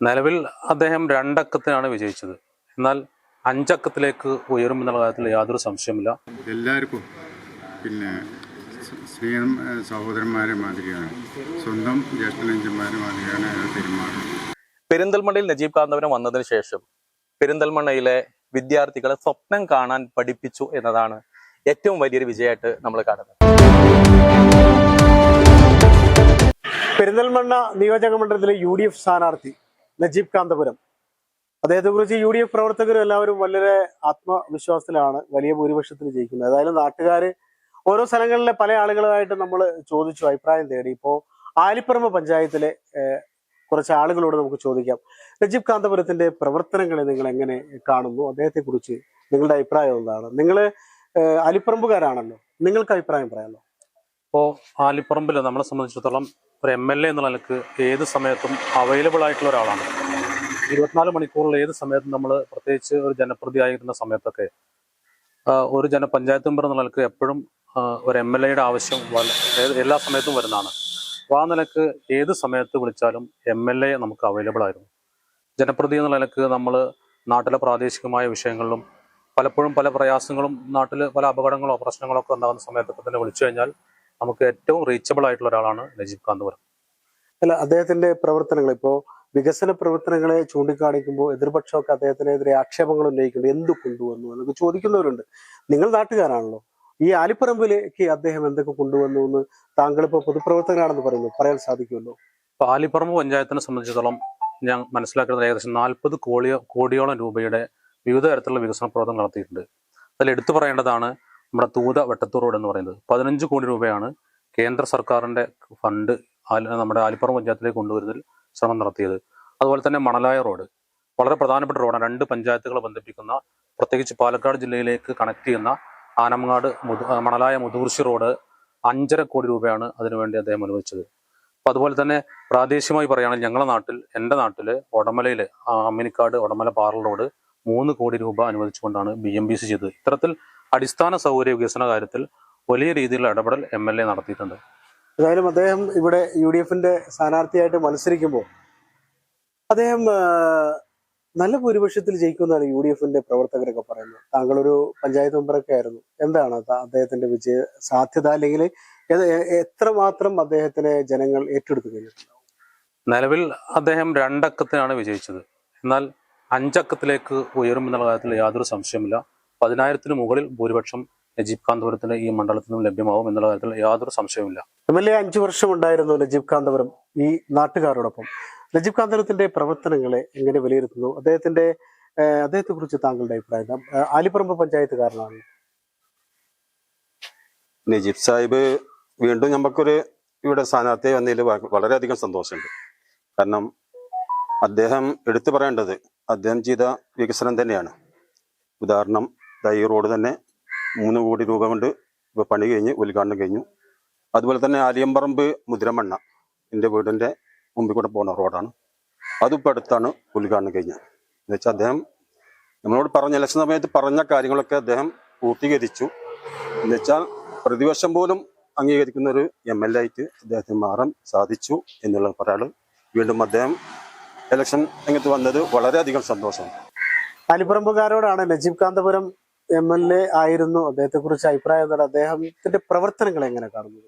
നിലവിൽ അദ്ദേഹം രണ്ടക്കത്തിനാണ് വിജയിച്ചത്. എന്നാൽ അഞ്ചക്കത്തിലേക്ക് ഉയരുമെന്നുള്ള കാര്യത്തിൽ യാതൊരു സംശയമില്ല. എല്ലാവർക്കും പിന്നെ സ്ത്രീയും സഹോദരന്മാരെ മാതിരിയാണ്, സ്വന്തം ജ്യേഷ്ഠനഞ്ചന്മാരെ മാതിരിയാണ് പെരുമാറുന്നത്. പെരിന്തൽമണ്ണയിൽ നജീബ് കാന്തപുരം വന്നതിന് ശേഷം പെരിന്തൽമണ്ണയിലെ വിദ്യാർത്ഥികളെ സ്വപ്നം കാണാൻ പഠിപ്പിച്ചു എന്നതാണ് ഏറ്റവും വലിയൊരു വിജയമായിട്ട് നമ്മൾ കാണുന്നത്. പെരിന്തൽമണ്ണ നിയോജക മണ്ഡലത്തിലെ UDF സ്ഥാനാർത്ഥി നജീബ് കാന്തപുരം, അദ്ദേഹത്തെ കുറിച്ച് UDF പ്രവർത്തകരും എല്ലാവരും വളരെ ആത്മവിശ്വാസത്തിലാണ് വലിയ ഭൂരിപക്ഷത്തിൽ ജയിക്കുന്നത്. ഏതായാലും നാട്ടുകാര് ഓരോ സ്ഥലങ്ങളിലെ പല ആളുകളുമായിട്ട് നമ്മൾ ചോദിച്ചു, അഭിപ്രായം തേടി. ഇപ്പോ ആലിപ്പറമ്പ് പഞ്ചായത്തിലെ കുറച്ച് ആളുകളോട് നമുക്ക് ചോദിക്കാം, നജീബ് കാന്തപുരത്തിന്റെ പ്രവർത്തനങ്ങളെ നിങ്ങൾ എങ്ങനെ കാണുന്നു, അദ്ദേഹത്തെ കുറിച്ച് നിങ്ങളുടെ അഭിപ്രായം എന്താണ്? നിങ്ങൾ ആലിപ്പറമ്പുകാരാണല്ലോ, നിങ്ങൾക്ക് അഭിപ്രായം പറയാമല്ലോ. ഇപ്പോൾ ആലിപ്പറമ്പിൽ നമ്മളെ സംബന്ധിച്ചിടത്തോളം ഒരു MLA എന്നുള്ള നിലക്ക് ഏത് സമയത്തും അവൈലബിൾ ആയിട്ടുള്ള ഒരാളാണ്. 24 മണിക്കൂറിൽ ഏത് സമയത്തും നമ്മൾ, പ്രത്യേകിച്ച് ഒരു ജനപ്രതിയായിരുന്ന സമയത്തൊക്കെ ഒരു പഞ്ചായത്ത് മെമ്പർ എന്നുള്ള നിലക്ക് എപ്പോഴും ഒരു MLAയുടെ ആവശ്യം എല്ലാ സമയത്തും വരുന്നതാണ്. അപ്പോൾ ആ നിലക്ക് ഏത് സമയത്ത് വിളിച്ചാലും MLA നമുക്ക് അവൈലബിൾ ആയിരുന്നു. ജനപ്രതി എന്നുള്ള നിലക്ക് നമ്മൾ നാട്ടിലെ പ്രാദേശികമായ വിഷയങ്ങളിലും പലപ്പോഴും പല പ്രയാസങ്ങളും, നാട്ടിൽ പല അപകടങ്ങളോ പ്രശ്നങ്ങളോ ഒക്കെ ഉണ്ടാകുന്ന സമയത്തൊക്കെ തന്നെ വിളിച്ചു കഴിഞ്ഞാൽ നമുക്ക് ഏറ്റവും റീച്ചബിൾ ആയിട്ടുള്ള ഒരാളാണ് നജീബ് കാന്തപുരം. അല്ല, അദ്ദേഹത്തിന്റെ പ്രവർത്തനങ്ങൾ, ഇപ്പോ വികസന പ്രവർത്തനങ്ങളെ ചൂണ്ടിക്കാണിക്കുമ്പോൾ എതിർപക്ഷമൊക്കെ അദ്ദേഹത്തിനെതിരെ ആക്ഷേപങ്ങൾ ഉന്നയിക്കുന്നുണ്ട്. എന്ത് കൊണ്ടുവന്നു എന്നൊക്കെ ചോദിക്കുന്നവരുണ്ട്. നിങ്ങൾ നാട്ടുകാരാണല്ലോ, ഈ ആലിപ്പറമ്പിലേക്ക് അദ്ദേഹം എന്തൊക്കെ കൊണ്ടുവന്നു എന്ന് താങ്കൾ ഇപ്പോൾ പൊതുപ്രവർത്തകനാണെന്ന് പറയുന്നു, പറയാൻ സാധിക്കുമല്ലോ? ഇപ്പോൾ ആലിപ്പറമ്പ് പഞ്ചായത്തിനെ സംബന്ധിച്ചിടത്തോളം ഞാൻ മനസ്സിലാക്കുന്നത് ഏകദേശം 40 കോടിയോളം രൂപയുടെ വിവിധ തരത്തിലുള്ള വികസന പ്രവർത്തനം നടത്തിയിട്ടുണ്ട്. അതിൽ എടുത്തു പറയേണ്ടതാണ് നമ്മുടെ തൂത വെട്ടത്തൂർ റോഡ് എന്ന് പറയുന്നത്. 15 കോടി രൂപയാണ് കേന്ദ്ര സർക്കാരിന്റെ ഫണ്ട് നമ്മുടെ ആലിപ്പറമ്പ് പഞ്ചായത്തിലേക്ക് കൊണ്ടുവരുന്നതിൽ ശ്രമം നടത്തിയത്. അതുപോലെ തന്നെ മണലായ റോഡ് വളരെ പ്രധാനപ്പെട്ട റോഡാണ്. 2 പഞ്ചായത്തുകളെ ബന്ധിപ്പിക്കുന്ന, പ്രത്യേകിച്ച് പാലക്കാട് ജില്ലയിലേക്ക് കണക്ട് ചെയ്യുന്ന ആനമങ്ങാട് മണലായ മുതുകുറിശി റോഡ് 5.5 കോടി രൂപയാണ് അതിനുവേണ്ടി അദ്ദേഹം അനുവദിച്ചത്. അപ്പോൾ അതുപോലെ തന്നെ പ്രാദേശികമായി പറയുകയാണെങ്കിൽ ഞങ്ങളുടെ നാട്ടിൽ, എൻ്റെ നാട്ടിൽ ഒടമലയിൽ അമ്മിനിക്കാട് ഒടമല പാറൽ റോഡ് 3 കോടി രൂപ അനുവദിച്ചുകൊണ്ടാണ് BMBC ചെയ്തത്. ഇത്തരത്തിൽ അടിസ്ഥാന സൗകര്യ വികസന കാര്യത്തിൽ വലിയ രീതിയിലുള്ള ഇടപെടൽ MLA നടത്തിയിട്ടുണ്ട്. ഏതായാലും അദ്ദേഹം ഇവിടെ UDFന്റെ സ്ഥാനാർത്ഥിയായിട്ട് മത്സരിക്കുമ്പോൾ അദ്ദേഹം നല്ല ഭൂരിപക്ഷത്തിൽ ജയിക്കുമെന്നാണ് UDFന്റെ പ്രവർത്തകരൊക്കെ പറയുന്നത്. താങ്കളൊരു പഞ്ചായത്ത് മെമ്പറൊക്കെ ആയിരുന്നു. എന്താണ് അദ്ദേഹത്തിന്റെ വിജയ സാധ്യത, അല്ലെങ്കിൽ എത്രമാത്രം അദ്ദേഹത്തിനെ ജനങ്ങൾ ഏറ്റെടുത്തു കഴിഞ്ഞിട്ടുണ്ടാവും? നിലവിൽ അദ്ദേഹം 2 അക്കത്തിനാണ് വിജയിച്ചത്. എന്നാൽ 5 അക്കത്തിലേക്ക് ഉയരുമെന്നുള്ള കാര്യത്തിൽ യാതൊരു സംശയമില്ല. 10,000-ന് മുകളിൽ ഭൂരിപക്ഷം നജീബ് കാന്തപുരത്തിന് ഈ മണ്ഡലത്തിൽ നിന്നും ലഭ്യമാവും എന്നുള്ള കാര്യത്തിൽ യാതൊരു സംശയവുമില്ല. MLA 5 വർഷം ഉണ്ടായിരുന്നു നജീബ് കാന്തപുരം ഈ നാട്ടുകാരോടൊപ്പം. നജീബ് കാന്തപുരത്തിന്റെ പ്രവർത്തനങ്ങളെ എങ്ങനെ വിലയിരുത്തുന്നു? അദ്ദേഹത്തെ കുറിച്ച് താങ്കളുടെ അഭിപ്രായം? ആലിപ്പറമ്പ് പഞ്ചായത്തുകാരനാണ് നജീബ് സാഹിബ്. വീണ്ടും നമുക്കൊരു ഇവിടെ സ്ഥാനാർത്ഥിയായി വന്നതിൽ വളരെയധികം സന്തോഷമുണ്ട്. കാരണം അദ്ദേഹം എടുത്തു പറയേണ്ടത് അദ്ദേഹം ചെയ്ത വികസനം തന്നെയാണ്. ഉദാഹരണം, ഈ റോഡ് തന്നെ 3 കോടി രൂപ കൊണ്ട് ഇപ്പോൾ പണി കഴിഞ്ഞ് ഉദ്ഘാടനം കഴിഞ്ഞു. അതുപോലെ തന്നെ ആലിയമ്പറമ്പ് മുദ്രമണ്ണ എൻ്റെ വീടിൻ്റെ മുമ്പിൽ കൂടെ പോകുന്ന റോഡാണ്, അതിപ്പോൾ അടുത്താണ് ഉദ്ഘാടനം കഴിഞ്ഞത്. എന്ന് വെച്ചാൽ അദ്ദേഹം നമ്മളോട് പറഞ്ഞ ഇലക്ഷൻ സമയത്ത് പറഞ്ഞ കാര്യങ്ങളൊക്കെ അദ്ദേഹം പൂർത്തീകരിച്ചു. എന്ന് വെച്ചാൽ പ്രതിവർഷം പോലും അംഗീകരിക്കുന്ന ഒരു MLA ആയിട്ട് അദ്ദേഹത്തിന് മാറാൻ സാധിച്ചു എന്നുള്ള പറയാള്. വീണ്ടും അദ്ദേഹം ഇലക്ഷൻ രംഗത്ത് വന്നത് വളരെയധികം സന്തോഷമാണ്. ആലിപ്പറമ്പുകാരോടാണ്. നജീബ് കാന്തപുരം MLA ആയിരുന്നു, അദ്ദേഹത്തെ കുറിച്ച് അഭിപ്രായം എന്താണ്? അദ്ദേഹത്തിന്റെ പ്രവർത്തനങ്ങൾ എങ്ങനെ കാണുന്നത്?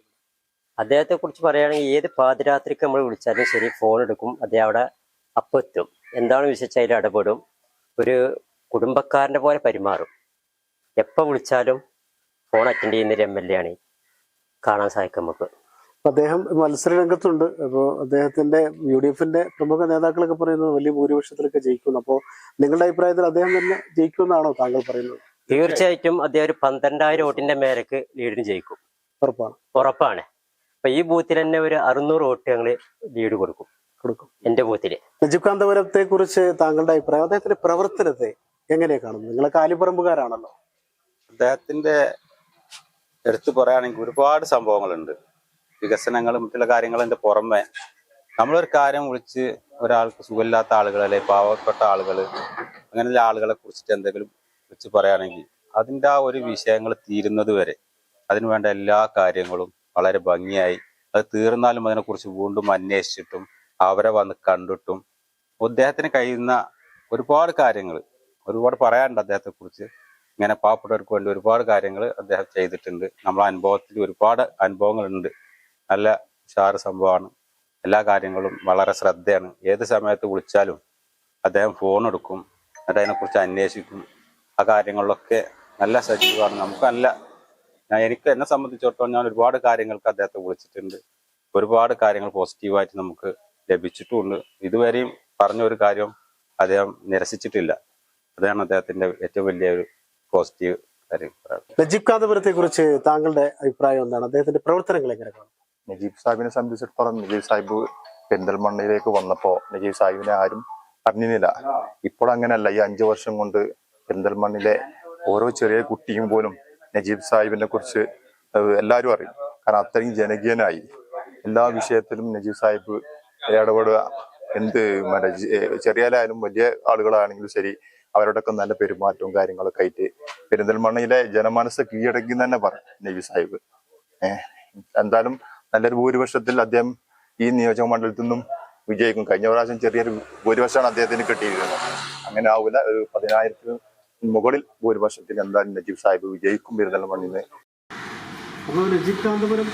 അദ്ദേഹത്തെ കുറിച്ച് പറയുകയാണെങ്കിൽ ഏത് പാതിരാത്രിക്ക് നമ്മൾ വിളിച്ചാലും ശരി, ഫോൺ എടുക്കും, അദ്ദേഹം അവിടെ അപ്പം എത്തും. എന്താണ് വിശേഷിച്ച് അതിൽ ഇടപെടും. ഒരു കുടുംബക്കാരൻ്റെ പോലെ പെരുമാറും. എപ്പോൾ വിളിച്ചാലും ഫോൺ അറ്റൻഡ് ചെയ്യുന്നൊരു MLA ആണ് കാണാൻ സാധിക്കും നമുക്ക്. അദ്ദേഹം മത്സര രംഗത്തുണ്ട്. അപ്പോൾ അദ്ദേഹത്തിന്റെ UDFന്റെ പ്രമുഖ നേതാക്കളൊക്കെ പറയുന്നത് വലിയ ഭൂരിപക്ഷത്തിലൊക്കെ ജയിക്കുന്നു. അപ്പോൾ നിങ്ങളുടെ അഭിപ്രായത്തിൽ അദ്ദേഹം തന്നെ ജയിക്കുമെന്നാണോ താങ്കൾ പറയുന്നത്? തീർച്ചയായിട്ടും അദ്ദേഹം ഒരു 12,000 വോട്ടിന്റെ മേലേക്ക് ലീഡിന് ജയിക്കും, ഉറപ്പാണ്. അപ്പൊ ഈ ബൂത്തിൽ തന്നെ ഒരു 600 വോട്ട് ഞങ്ങൾ ലീഡ് കൊടുക്കും എന്റെ ബൂത്തില്. നജീബ് കാന്തപുരത്തെ കുറിച്ച് താങ്കളുടെ അഭിപ്രായം, അദ്ദേഹത്തിന്റെ പ്രവർത്തനത്തെ എങ്ങനെയാണ് കാണുന്നത്? നിങ്ങളൊക്കെ ആലിപ്പറമ്പുകാരാണല്ലോ. അദ്ദേഹത്തിന്റെ എടുത്തു പറയുകയാണെങ്കിൽ ഒരുപാട് സംഭവങ്ങളുണ്ട്. വികസനങ്ങളും മറ്റുള്ള കാര്യങ്ങളുടെ പുറമെ നമ്മളൊരു കാര്യം വിളിച്ച് ഒരാൾക്ക് സുഖമില്ലാത്ത ആളുകൾ, അല്ലെ പാവപ്പെട്ട ആളുകൾ, അങ്ങനെയുള്ള ആളുകളെ കുറിച്ചിട്ട് എന്തെങ്കിലും വിളിച്ച് പറയുകയാണെങ്കിൽ അതിൻ്റെ ആ ഒരു വിഷയങ്ങൾ തീരുന്നത് വരെ അതിനുവേണ്ട എല്ലാ കാര്യങ്ങളും വളരെ ഭംഗിയായി, അത് തീർന്നാലും അതിനെക്കുറിച്ച് വീണ്ടും അന്വേഷിച്ചിട്ടും അവരെ വന്ന് കണ്ടിട്ടും അദ്ദേഹത്തിന് കഴിയുന്ന ഒരുപാട് കാര്യങ്ങൾ ഒരുപാട് പറയാനുണ്ട് അദ്ദേഹത്തെ കുറിച്ച്. ഇങ്ങനെ പാവപ്പെട്ടവർക്ക് വേണ്ടി ഒരുപാട് കാര്യങ്ങൾ അദ്ദേഹം ചെയ്തിട്ടുണ്ട്. നമ്മളെ അനുഭവത്തിൽ ഒരുപാട് അനുഭവങ്ങളുണ്ട്. നല്ല ഉഷാറ് സംഭവമാണ്. എല്ലാ കാര്യങ്ങളും വളരെ ശ്രദ്ധയാണ്. ഏത് സമയത്ത് വിളിച്ചാലും അദ്ദേഹം ഫോൺ എടുക്കും, എന്നിട്ട് അതിനെക്കുറിച്ച് അന്വേഷിക്കും. ആ കാര്യങ്ങളിലൊക്കെ നല്ല സജീവമാണ്. നമുക്ക് എനിക്ക് എന്നെ സംബന്ധിച്ചിടത്തോളം ഞാൻ ഒരുപാട് കാര്യങ്ങൾക്ക് അദ്ദേഹത്തെ വിളിച്ചിട്ടുണ്ട്. ഒരുപാട് കാര്യങ്ങൾ പോസിറ്റീവായിട്ട് നമുക്ക് ലഭിച്ചിട്ടുമുണ്ട്. ഇതുവരെയും പറഞ്ഞ ഒരു കാര്യം അദ്ദേഹം നിരസിച്ചിട്ടില്ല. അതാണ് അദ്ദേഹത്തിന്റെ ഏറ്റവും വലിയൊരു പോസിറ്റീവ് കാര്യം. നജീബ് കാന്തപുരത്തെ കുറിച്ച് താങ്കളുടെ അഭിപ്രായം എന്താണ്? അദ്ദേഹത്തിന്റെ പ്രവർത്തനങ്ങൾ എങ്ങനെ കാണും? നജീബ് സാഹിബിനെ സംബന്ധിച്ചിടത്തോളം നജീബ് സാഹിബ് പെരിന്തൽമണ്ണയിലേക്ക് വന്നപ്പോൾ നജീബ് സാഹിബിനെ ആരും അറിഞ്ഞില്ല. ഇപ്പോൾ അങ്ങനെയല്ല. ഈ 5 വർഷം കൊണ്ട് പെരിന്തൽമണ്ണിലെ ഓരോ ചെറിയ കുട്ടിയും പോലും നജീബ് സാഹിബിനെ കുറിച്ച് എല്ലാവരും അറിയും. കാരണം അത്രയും ജനകീയനായി എല്ലാ വിഷയത്തിലും നജീബ് സാഹിബ് ഇടപെടുക. ചെറിയാലായാലും വലിയ ആളുകളാണെങ്കിലും ശരി, അവരോടൊക്കെ നല്ല പെരുമാറ്റവും കാര്യങ്ങളൊക്കെ ആയിട്ട് പെരിന്തൽമണ്ണയിലെ ജനമനസ്സ് കീഴടക്കി തന്നെ പറയും നജീബ് സാഹിബ്. എന്തായാലും നല്ലൊരു ഭൂരിപക്ഷത്തിൽ അദ്ദേഹം ഈ നിയോജക മണ്ഡലത്തിൽ നിന്നും വിജയിക്കും. കഴിഞ്ഞ പ്രാവശ്യം ചെറിയൊരു ഭൂരിപക്ഷമാണ് അദ്ദേഹത്തിന് കിട്ടിയിരിക്കുന്നത്. അങ്ങനെ ആവില്ല, ഒരു 10,000-ന് മുകളിൽ ഭൂരിപക്ഷത്തിൽ എന്തായാലും നജീബ് സാഹിബ് വിജയിക്കും പെരിന്തൽമണ്ണിൽ നിന്ന്. അപ്പോൾ നജീബ് കാന്തപുരം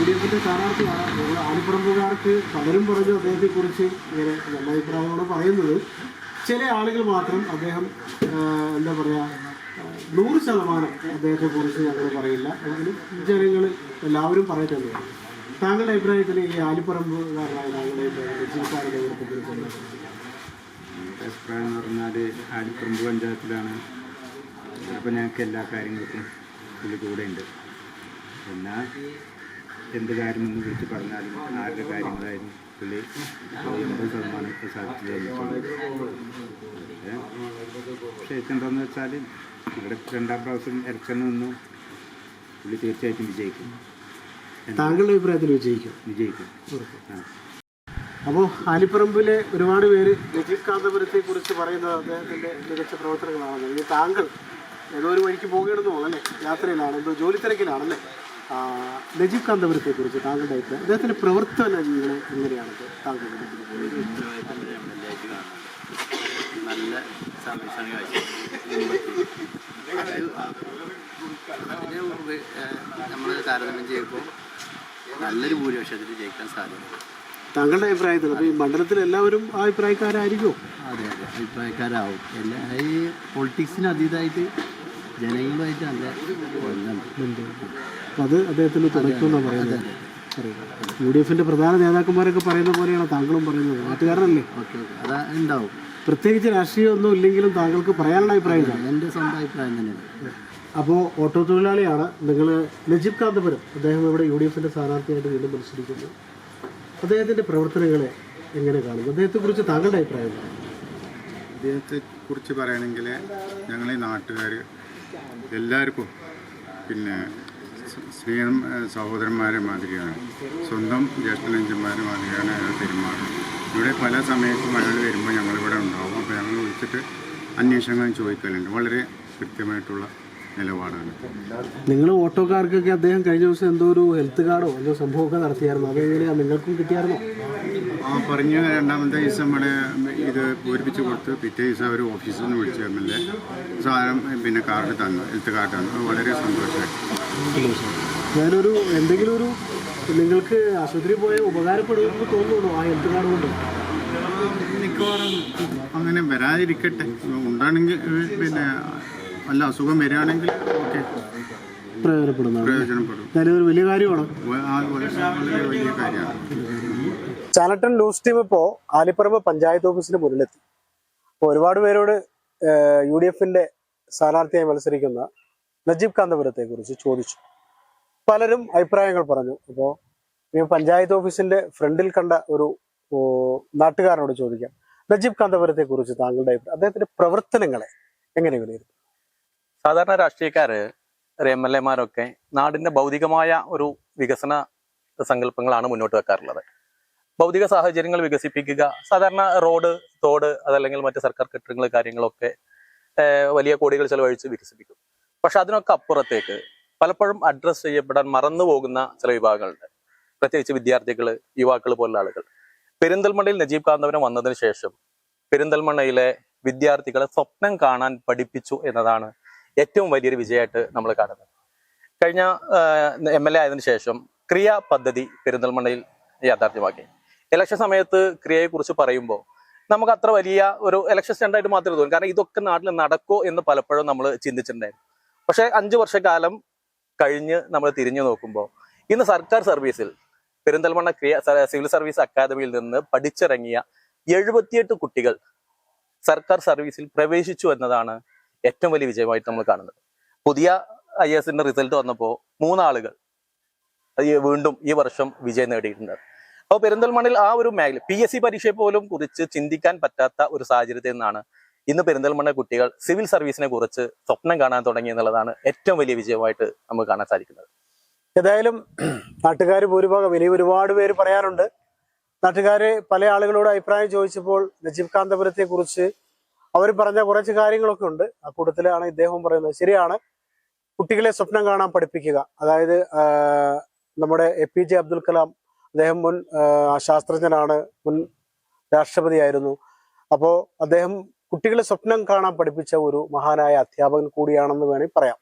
UDF സ്ഥാനാർത്ഥിയാണ്. ആലിപ്പറമ്പുകാർക്ക് പലരും പറഞ്ഞു അദ്ദേഹത്തെ കുറിച്ച് ഇങ്ങനെ നല്ല അഭിപ്രായമാണ് പറയുന്നത്. ചില ആളുകൾ മാത്രം അദ്ദേഹം എന്താ പറയുക 100% അദ്ദേഹത്തെ കുറിച്ച് ഞങ്ങൾ പറയില്ല, എങ്കിലും ജനങ്ങൾ എല്ലാവരും പറയുന്നുണ്ട്. താങ്കളുടെ അഭിപ്രായത്തിൽ ഈ ആലിപ്പറമ്പുകാരനായ താങ്കളുടെ നജീബ് കാന്തപുരത്തെ കുറിച്ച് അഭിപ്രായം എന്ന് പറഞ്ഞാൽ ആലിപ്പറമ്പ് പഞ്ചായത്തിലാണ്. അപ്പോൾ ഞങ്ങൾക്ക് എല്ലാ കാര്യങ്ങൾക്കും പുള്ളി കൂടെ ഉണ്ട്. പിന്നെ എന്ത് കാര്യം എന്ന് വിളിച്ച് പറഞ്ഞാലും ആരുടെ കാര്യങ്ങളായിരുന്നു പുള്ളി 100% സാധിച്ചു കഴിഞ്ഞിട്ടുണ്ട്. പക്ഷേ എന്താണെന്ന് വെച്ചാൽ ഇവിടെ 2ാം പ്രാവശ്യം ഇലക്ഷനിൽ നിന്നും പുള്ളി തീർച്ചയായിട്ടും വിജയിക്കും. താങ്കളുടെ അഭിപ്രായത്തിൽ വിജയിക്കും? അപ്പോൾ ആലിപ്പറമ്പിലെ ഒരുപാട് പേര് നജീബ് കാന്തപുരത്തെ കുറിച്ച് പറയുന്നത് അദ്ദേഹത്തിൻ്റെ മികച്ച പ്രവർത്തനങ്ങളാണ്. ഇനി താങ്കൾ ഏതോ ഒരു വഴിക്ക് പോകണമെന്ന് തോന്നല്ലേ, യാത്രയിലാണ്, എന്തോ ജോലി തിരക്കിലാണല്ലേ? നജീബ് കാന്തപുരത്തെ കുറിച്ച് താങ്കളുടെ അഭിപ്രായം, അദ്ദേഹത്തിൻ്റെ പ്രവർത്തന രീതികൾ എങ്ങനെയാണ് താങ്കളുടെ? നല്ല സംരക്ഷണം നമ്മൾ താരതമ്യം ചെയ്യുമ്പോൾ നല്ലൊരു ഭൂരിപക്ഷത്തിൽ ജയിക്കാൻ സാധ്യത. താങ്കളുടെ അഭിപ്രായത്തിൽ അപ്പോൾ ഈ മണ്ഡലത്തിൽ എല്ലാവരും ആ അഭിപ്രായക്കാരായിരിക്കുമോ? അതെ, അഭിപ്രായക്കാരാവും. ഈ പൊളിറ്റിക്സിന് അതീതമായിട്ട് ജനങ്ങളുമായിട്ട് നല്ല ബന്ധമുണ്ട്. അപ്പോൾ അത് അദ്ദേഹത്തിന് തുടക്കുമെന്നാണ് പറയുന്നത്. UDF പ്രധാന നേതാക്കന്മാരൊക്കെ പറയുന്ന പോലെയാണ് താങ്കളും പറയുന്നത്. നാട്ടുകാരനല്ലേ? ഓക്കെ, അതാ ഉണ്ടാവും. പ്രത്യേകിച്ച് രാഷ്ട്രീയമൊന്നും ഇല്ലെങ്കിലും താങ്കൾക്ക് പറയാനുള്ള അഭിപ്രായം എൻ്റെ സ്വന്തം അഭിപ്രായം തന്നെയാണ്. അപ്പോൾ ഓട്ടോ തൊഴിലാളിയാണ് നിങ്ങൾ. നജീബ് കാന്തപുരം അദ്ദേഹം ഇവിടെ UDF സ്ഥാനാർത്ഥിയായിട്ട് വീണ്ടും മത്സരിക്കുന്നു. അദ്ദേഹത്തിൻ്റെ പ്രവർത്തനങ്ങളെ എങ്ങനെ കാണുന്നു? അദ്ദേഹത്തെക്കുറിച്ച് താങ്കളുടെ അഭിപ്രായം? അദ്ദേഹത്തെക്കുറിച്ച് പറയുകയാണെങ്കിൽ ഞങ്ങൾ ഈ നാട്ടുകാർ എല്ലാവർക്കും പിന്നെ സ്നേഹം സഹോദരന്മാരെ മാതിരിയാണ്, സ്വന്തം ജ്യേഷ്ഠനഞ്ചന്മാരെ മാതിരിയാണ് അയാൾ പെരുമാറുന്നത്. ഇവിടെ പല സമയത്തും അയാൾ വരുമ്പോൾ ഞങ്ങളിവിടെ ഉണ്ടാവും. അപ്പോൾ ഞങ്ങൾ വിളിച്ചിട്ട് അന്വേഷണങ്ങൾ ചോദിക്കലുണ്ട്. വളരെ കൃത്യമായിട്ടുള്ള നിലപാടാണ്. നിങ്ങൾ ഓട്ടോക്കാർക്കൊക്കെ അദ്ദേഹം കഴിഞ്ഞ ദിവസം എന്തോ ഒരു ഹെൽത്ത് കാർഡോ എന്തോ സംഭവമൊക്കെ നടത്തിയായിരുന്നു. അതെങ്ങനെയാണ്, നിങ്ങൾക്കും കിട്ടിയായിരുന്നോ? പറഞ്ഞ 2ാമത്തെ ദിവസം നമ്മളെ ഇത് പൂരിപ്പിച്ച് കൊടുത്ത് പിറ്റേ ദിവസം അവർ ഓഫീസിൽ നിന്ന് വിളിച്ച് MLA സാധനം പിന്നെ കാർഡ് തന്നു, ഹെൽത്ത് കാർഡ് തന്നു. വളരെ സന്തോഷമായി. ഞാനൊരു എന്തെങ്കിലും ഒരു നിങ്ങൾക്ക് ആശുപത്രിയിൽ പോയ ഉപകാരപ്പെടുമെന്ന് തോന്നുന്നു ആ ഹെൽത്ത് കാർഡ് കൊണ്ട്. മിക്കവാറും അങ്ങനെ വരാതിരിക്കട്ടെ. ഉണ്ടാണെങ്കിൽ പിന്നെ വല്ല അസുഖം വരികയാണെങ്കിൽ ഓക്കെ, പ്രയോജനപ്പെടും. ഞാനൊരു വലിയ കാര്യമാണ്. വളരെ വലിയ കാര്യമാണ്. ചാനട്ടൻ ന്യൂസ് ടീം ഇപ്പോൾ ആലിപ്പറമ്പ് പഞ്ചായത്ത് ഓഫീസിന് മുന്നിലെത്തി. അപ്പോൾ ഒരുപാട് പേരോട് UDF സ്ഥാനാർത്ഥിയായി മത്സരിക്കുന്ന നജീബ് കാന്തപുരത്തെ കുറിച്ച് ചോദിച്ചു. പലരും അഭിപ്രായങ്ങൾ പറഞ്ഞു. അപ്പോൾ ഈ പഞ്ചായത്ത് ഓഫീസിന്റെ ഫ്രണ്ടിൽ കണ്ട ഒരു നാട്ടുകാരനോട് ചോദിക്കാം, നജീബ് കാന്തപുരത്തെ കുറിച്ച് താങ്കളുടെ അഭിപ്രായം, അദ്ദേഹത്തിന്റെ പ്രവർത്തനങ്ങളെ എങ്ങനെ വിലയിരുത്തും? സാധാരണ രാഷ്ട്രീയക്കാര് MLA-മാരൊക്കെ നാടിന്റെ ഭൗതികമായ ഒരു വികസന സങ്കല്പങ്ങളാണ് മുന്നോട്ട് വെക്കാറുള്ളത്. ഭൗതിക സാഹചര്യങ്ങൾ വികസിപ്പിക്കുക, സാധാരണ റോഡ്, തോട്, അതല്ലെങ്കിൽ മറ്റ് സർക്കാർ കെട്ടിടങ്ങൾ, കാര്യങ്ങളൊക്കെ വലിയ കോടികൾ ചെലവഴിച്ച് വികസിപ്പിക്കും. പക്ഷെ അതിനൊക്കെ അപ്പുറത്തേക്ക് പലപ്പോഴും അഡ്രസ്സ് ചെയ്യപ്പെടാൻ മറന്നു പോകുന്ന ചില വിഭാഗങ്ങളുണ്ട്. പ്രത്യേകിച്ച് വിദ്യാർത്ഥികൾ, യുവാക്കൾ പോലുള്ള ആളുകൾ. പെരിന്തൽമണ്ണയിൽ നജീബ് കാന്തപുരം വന്നതിന് ശേഷം പെരിന്തൽമണ്ണയിലെ വിദ്യാർത്ഥികളെ സ്വപ്നം കാണാൻ പഠിപ്പിച്ചു എന്നതാണ് ഏറ്റവും വലിയൊരു വിജയമായിട്ട് നമ്മൾ കാണുന്നത്. കഴിഞ്ഞ MLA ആയതിനു ശേഷം ക്രിയ പദ്ധതി പെരിന്തൽമണ്ണയിൽ യാഥാർത്ഥ്യമാക്കി. ഇലക്ഷൻ സമയത്ത് ക്രിയയെക്കുറിച്ച് പറയുമ്പോൾ നമുക്ക് അത്ര വലിയ ഒരു ഇലക്ഷൻ സ്റ്റണ്ടായിട്ട് മാത്രമേ തോന്നും. കാരണം ഇതൊക്കെ നാട്ടിൽ നടക്കോ എന്ന് പലപ്പോഴും നമ്മൾ ചിന്തിച്ചിട്ടുണ്ടായിരുന്നു. പക്ഷെ 5 വർഷക്കാലം കഴിഞ്ഞ് നമ്മൾ തിരിഞ്ഞു നോക്കുമ്പോൾ ഇന്ന് സർക്കാർ സർവീസിൽ പെരിന്തൽമണ്ണ സിവിൽ സർവീസ് അക്കാദമിയിൽ നിന്ന് പഠിച്ചിറങ്ങിയ 78 കുട്ടികൾ സർക്കാർ സർവീസിൽ പ്രവേശിച്ചു എന്നതാണ് ഏറ്റവും വലിയ വിജയമായിട്ട് നമ്മൾ കാണുന്നത്. പുതിയ IASന്റെ റിസൾട്ട് വന്നപ്പോൾ 3 ആളുകൾ വീണ്ടും ഈ വർഷം വിജയം നേടിയിട്ടുണ്ട്. അപ്പോൾ പെരിന്തൽമണ്ണയിൽ ആ ഒരു മേഖല PSC പരീക്ഷയെ പോലും കുറിച്ച് ചിന്തിക്കാൻ പറ്റാത്ത ഒരു സാഹചര്യത്തിൽ നിന്നാണ് ഇന്ന് പെരിന്തൽമണ്ണ കുട്ടികൾ സിവിൽ സർവീസിനെ കുറിച്ച് സ്വപ്നം കാണാൻ തുടങ്ങി എന്നുള്ളതാണ് ഏറ്റവും വലിയ വിജയമായിട്ട് നമുക്ക് കാണാൻ സാധിക്കുന്നത്. ഏതായാലും നാട്ടുകാർ ഭൂരിഭാഗം ഇനി ഒരുപാട് പേര് പറയാറുണ്ട്. നാട്ടുകാര് പല ആളുകളോട് അഭിപ്രായം ചോദിച്ചപ്പോൾ നജീബ് കാന്തപുരത്തെ കുറിച്ച് അവർ പറഞ്ഞ കുറച്ച് കാര്യങ്ങളൊക്കെ ഉണ്ട്. ആ കൂട്ടത്തിലാണ് ഇദ്ദേഹം പറയുന്നത്. ശരിയാണ്, കുട്ടികളെ സ്വപ്നം കാണാൻ പഠിപ്പിക്കുക. അതായത് നമ്മുടെ APJ അബ്ദുൽ കലാം, അദ്ദേഹം മുൻ ശാസ്ത്രജ്ഞനാണ്, മുൻ രാഷ്ട്രപതിയായിരുന്നു. അപ്പോൾ അദ്ദേഹം കുട്ടികളെ സ്വപ്നം കാണാൻ പഠിപ്പിച്ച ഒരു മഹാനായ അധ്യാപകൻ കൂടിയാണെന്ന് വേണമെങ്കിൽ പറയാം.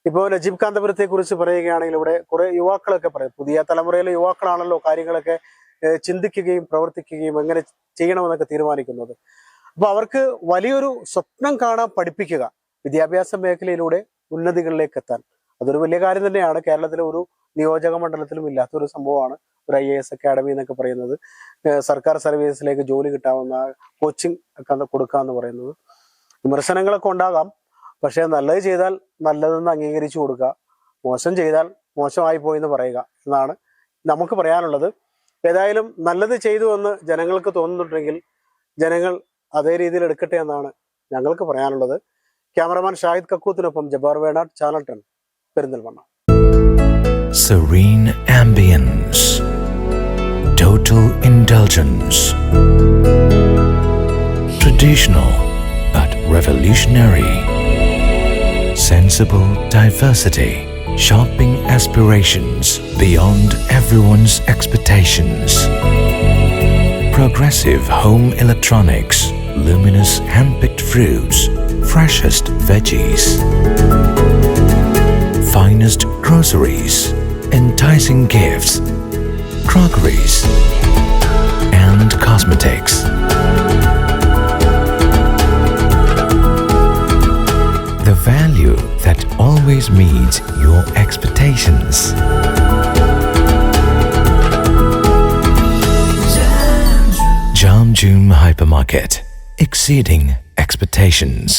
ഇപ്പോൾ നജീബ് കാന്തപുരത്തെ കുറിച്ച് പറയുകയാണെങ്കിൽ ഇവിടെ കുറെ യുവാക്കളൊക്കെ പറയും. പുതിയ തലമുറയിലെ യുവാക്കളാണല്ലോ കാര്യങ്ങളൊക്കെ ചിന്തിക്കുകയും പ്രവർത്തിക്കുകയും എങ്ങനെ ചെയ്യണമെന്നൊക്കെ തീരുമാനിക്കുന്നത്. അപ്പൊ അവർക്ക് വലിയൊരു സ്വപ്നം കാണാൻ പഠിപ്പിക്കുക, വിദ്യാഭ്യാസ മേഖലയിലൂടെ ഉന്നതികളിലേക്ക് എത്താൻ, അതൊരു വലിയ കാര്യം തന്നെയാണ്. കേരളത്തിലെ ഒരു നിയോജക മണ്ഡലത്തിലും ഇല്ലാത്തൊരു സംഭവമാണ് ഒരു IAS അക്കാഡമി എന്നൊക്കെ പറയുന്നത്. സർക്കാർ സർവീസിലേക്ക് ജോലി കിട്ടാവുന്ന കോച്ചിങ് ഒക്കെ കൊടുക്കാന്ന് പറയുന്നത്. വിമർശനങ്ങളൊക്കെ ഉണ്ടാകാം, പക്ഷെ നല്ലത് ചെയ്താൽ നല്ലതെന്ന് അംഗീകരിച്ചു കൊടുക്കുക, മോശം ചെയ്താൽ മോശമായി പോയി എന്ന് പറയുക എന്നാണ് നമുക്ക് പറയാനുള്ളത്. ഏതായാലും നല്ലത് ചെയ്തു എന്ന് ജനങ്ങൾക്ക് തോന്നുന്നുണ്ടെങ്കിൽ ജനങ്ങൾ അതേ രീതിയിൽ എടുക്കട്ടെ എന്നാണ് ഞങ്ങൾക്ക് പറയാനുള്ളത്. ക്യാമറമാൻ ഷാഹിദ് കക്കൂത്തിനൊപ്പം Jabbar Venad, channel 10, Perinthalmanna. Serene ambience, total indulgence, traditional but revolutionary, sensible diversity, shopping aspirations beyond everyone's expectations, progressive home electronics, luminous hand-picked fruits, freshest veggies, finest groceries, enticing gifts, crockeries, and cosmetics. The value that always meets your expectations. Jamjoom Hypermarket, exceeding expectations.